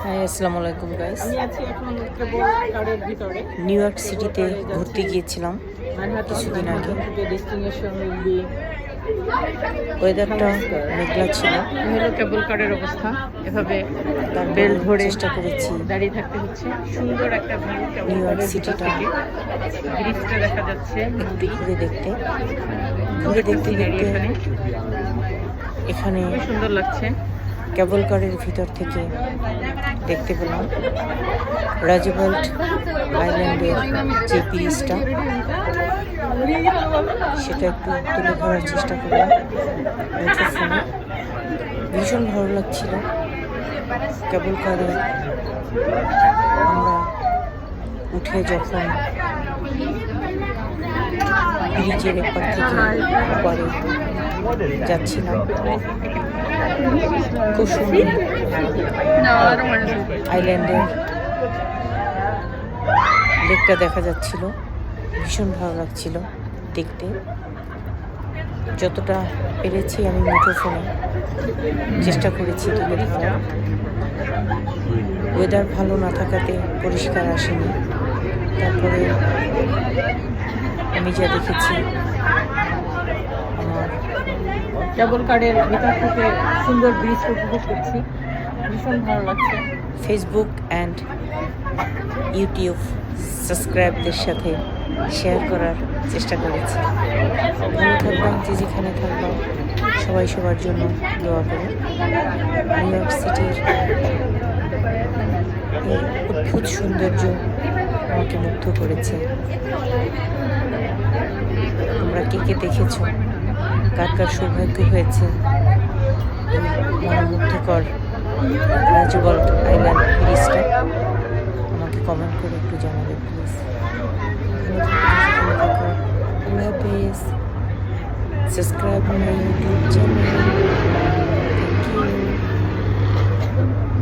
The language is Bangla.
হাই আসসালামু আলাইকুম গাইস। আমি আছি এখন কেবল কারের ভিতরে। নিউ ইয়র্ক সিটিতে ঘুরতে গিয়েছিলাম কিছুদিন আগে। ডেস্টিনেশন উইল বি ওয়েদারটা মেঘলা ছিল। হলো কেবল কারের অবস্থা। এভাবে তার বেল্ট ধরে চেষ্টা করেছি দাঁড়িয়ে থাকতে হচ্ছে। সুন্দর একটা ভিউ কেবল নিউ ইয়র্ক কারের ভিতর সিটিটা থেকে। ব্রিজটা দেখা যাচ্ছে। একটু ঘুরে দেখতে সিনারি এখানে এখানে খুবই সুন্দর লাগছে। কেবল কারের ভিতর থেকে দেখতে পেলাম রাজভল্ট আইল্যান্ডের যে ব্রিজটা, সেটা একটু তুলে ধরার চেষ্টা করলাম মুঠোফোনে। ভীষণ ভালো লাগছিল কেবল কারে আমরা উঠে যখন ব্রিজের এপার থেকে ওপারে যাচ্ছিলাম। খুব সুন্দর আইল্যান্ডের লেকটা দেখা যাচ্ছিল, ভীষণ ভালো লাগছিল দেখতে। যতটা পেরেছি আমি মুঠোফোনে চেষ্টা করেছি তুলে ধরার। ওয়েদার ভালো না থাকাতে পরিষ্কার আসেনি, তারপরে আমি যা দেখেছি আমার কেবল কারের ভিতর থেকে সুন্দর ব্রিজ উপভোগ করছি। ভীষণ ভালো লাগছে। ফেসবুক অ্যান্ড ইউটিউব সাবস্ক্রাইবদের সাথে শেয়ার করার চেষ্টা করেছি। ভালো থাকলাম, যে যেখানে থাকলাম সবাই সবার জন্য দোয়া করে। নিউ ইয়র্ক সিটির এই অদ্ভুত সৌন্দর্য আমাকে মুগ্ধ করেছে। তোমরা কে কে দেখেছো? কার কার সৌভাগ্য হয়েছে মনোমুগ্ধকর রাজভল্ট আইল্যান্ড ব্রিজটা? আমাকে কমেন্ট করে একটু জানাবে প্লিজ। আল্লাহ হাফেজ। Subscribe my YouTube channel. Thank you.